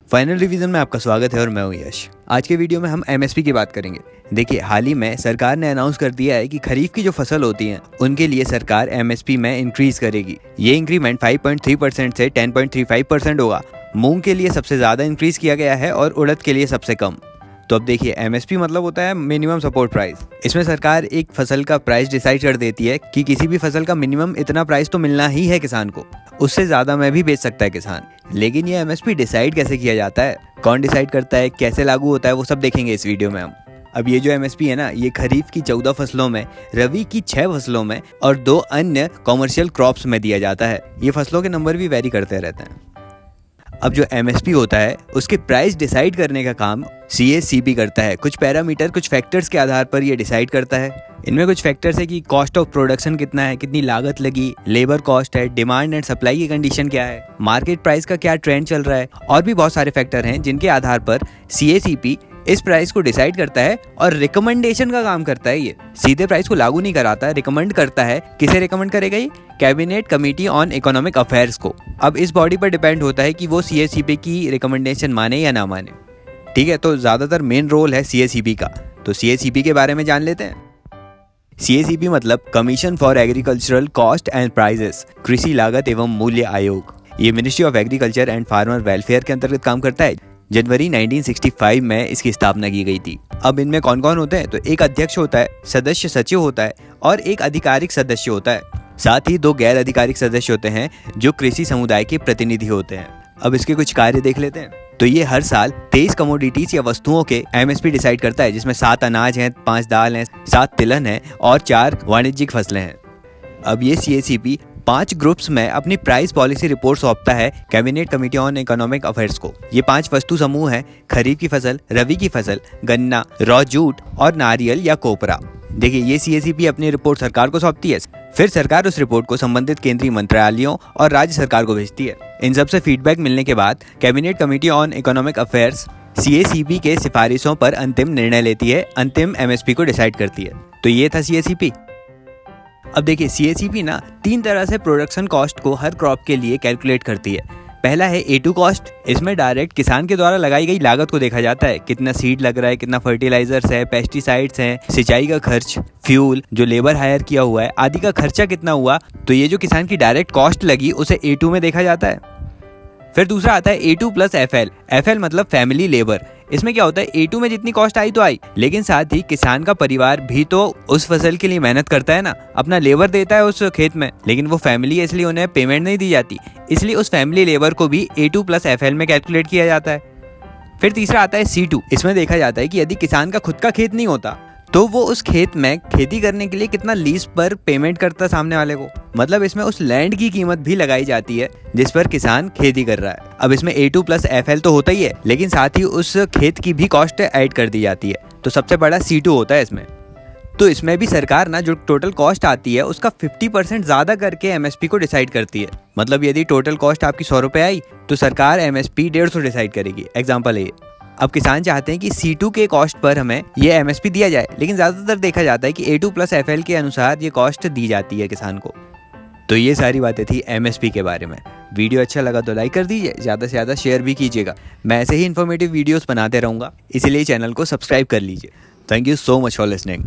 Final revision में आपका स्वागत है और मैं हूं यश। आज के वीडियो में हम एमएसपी की बात करेंगे। देखिए, हाल ही में सरकार ने अनाउंस कर दिया है कि खरीफ की जो फसल होती हैं उनके लिए सरकार एमएसपी में इंक्रीज करेगी। ये इंक्रीमेंट 5.3% से 10.35% होगा। मूंग के लिए सबसे ज्यादा इंक्रीज किया गया है और उड़द के लिए सबसे कम। तो अब देखिए, एमएसपी मतलब होता है मिनिमम सपोर्ट प्राइस। इसमें सरकार एक फसल का प्राइस डिसाइड कर देती है कि किसी भी फसल का मिनिमम इतना प्राइस तो मिलना ही है किसान को, उससे ज्यादा में भी बेच सकता है किसान। लेकिन ये एमएसपी डिसाइड कैसे किया जाता है, कौन डिसाइड करता है, कैसे लागू होता है, वो सब देखेंगे इस वीडियो में हम। अब ये जो एमएसपी है ना, ये खरीफ की 14 फसलों में, रबी की 6 फसलों में और 2 अन्य कॉमर्शियल क्रॉप्स में दिया जाता है। ये फसलों के नंबर भी वेरी करते रहते हैं। अब जो एमएसपी होता है उसके प्राइस डिसाइड करने का काम सीएसीबी करता है। कुछ पैरामीटर, कुछ फैक्टर्स के आधार पर ये डिसाइड करता है। इनमें कुछ फैक्टर्स है कि कॉस्ट ऑफ प्रोडक्शन कितना है, कितनी लागत लगी, लेबर कॉस्ट है, डिमांड एंड सप्लाई की कंडीशन क्या है, मार्केट प्राइस का क्या ट्रेंड चल रहा है, और भी बहुत सारे फैक्टर हैं जिनके आधार पर सीएसीपी इस प्राइस को डिसाइड करता है और रिकमेंडेशन का काम करता है। ये सीधे प्राइस को लागू नहीं कराता, रिकमेंड करता है। किसे रिकमेंड करेगा ये? Cabinet committee on economic affairs को। अब इस बॉडी पर डिपेंड होता है कि वो सीएसीपी की रिकमेंडेशन माने या ना माने। ठीक है, तो ज्यादातर मेन रोल है सीएसीपी का। तो सीएसीपी के बारे में जान लेते हैं। सीएसीपी मतलब commission for agricultural cost and prices, कृषि लागत एवं मूल्य आयोग। ये ministry of agriculture and farmer welfare के अंतर्गत काम करता है। जनवरी 1965 में इसकी स्थापना की गई थी। अब इनमें कौन कौन होते हैं? तो एक अध्यक्ष होता है, सदस्य सचिव होता है और एक आधिकारिक सदस्य होता है। साथ ही 2 गैर आधिकारिक सदस्य होते हैं जो कृषि समुदाय के प्रतिनिधि होते हैं। अब इसके कुछ कार्य देख लेते हैं। तो ये हर साल 23 कमोडिटीज या वस्तुओं के एमएसपी डिसाइड करता है, जिसमें 7 अनाज हैं, 5 दाल हैं, 7 तिलहन हैं और 4 वाणिज्यिक फसलें हैं। अब ये सीएसीपी 5 ग्रुप्स में अपनी प्राइस पॉलिसी रिपोर्ट सौंपता है cabinet committee on economic affairs को। ये 5 वस्तु समूह हैं: खरीफ की फसल, रबी की फसल, गन्ना, रॉ जूट और नारियल या कोपरा। देखिए, ये सीएसीपी अपनी रिपोर्ट सरकार को सौंपती है। फिर सरकार उस रिपोर्ट को संबंधित केंद्रीय मंत्रालयों और राज्य सरकार को भेजती है। इन सब से फीडबैक मिलने के बाद cabinet committee on economic affairs CACP के सिफारिशों पर अंतिम निर्णय लेती है, अंतिम एमएसपी को डिसाइड करती है। तो ये था सीएसीपी। अब देखिए, सीएसीपी ना 3 तरह से प्रोडक्शन कॉस्ट को हर क्रॉप के लिए कैलकुलेट करती है। पहला है A2 कॉस्ट। इसमें डायरेक्ट किसान के द्वारा लगाई गई लागत को देखा जाता है। कितना सीड लग रहा है, कितना फर्टिलाइजर्स है, पेस्टिसाइड्स हैं, सिंचाई का खर्च, फ्यूल, जो लेबर हायर किया हुआ है, आदि का खर्चा कितना हुआ। तो ये जो किसान की डायरेक्ट कॉस्ट लगी उसे A2 में देखा जाता है। फिर दूसरा आता है A2 प्लस FL। FL मतलब फैमिली लेबर। इसमें क्या होता है, A2 में जितनी कॉस्ट आई तो आई, लेकिन साथ ही किसान का परिवार भी तो उस फसल के लिए मेहनत करता है ना, अपना लेबर देता है उस खेत में, लेकिन वो फैमिली है इसलिए उन्हें पेमेंट नहीं दी जाती। इसलिए उस फैमिली लेबर को भी A2 प्लस FL में कैलकुलेट किया जाता है। फिर तीसरा आता है C2। इसमें देखा जाता है कि यदि किसान का खुद का खेत नहीं होता तो वो उस खेत में खेती करने के लिए कितना लीज पर पेमेंट करता है सामने वाले को। मतलब इसमें उस लैंड की कीमत भी लगाई जाती है जिस पर किसान खेती कर रहा है। अब इसमें A2 प्लस FL तो होता ही है, लेकिन साथ ही उस खेत की भी कॉस्ट ऐड कर दी जाती है। तो सबसे बड़ा C2 होता है इसमें। तो इसमें भी सरकार ना जो टोटल कॉस्ट आती है उसका 50% ज्यादा करके एमएसपी को डिसाइड करती है। मतलब यदि टोटल कॉस्ट आपकी 100 रुपए आई तो सरकार एमएसपी 150 डिसाइड करेगी। एग्जाम्पल है ये। अब किसान चाहते हैं कि C2 के कॉस्ट पर हमें ये एमएसपी दिया जाए, लेकिन ज्यादातर देखा जाता है कि A2 प्लस FL के अनुसार ये कॉस्ट दी जाती है किसान को। तो ये सारी बातें थी एमएसपी के बारे में। वीडियो अच्छा लगा तो लाइक कर दीजिए, ज़्यादा से ज़्यादा शेयर भी कीजिएगा। मैं ऐसे ही इन्फॉर्मेटिव वीडियोस बनाते रहूँगा, इसीलिए चैनल को सब्सक्राइब कर लीजिए। Thank you so much for listening.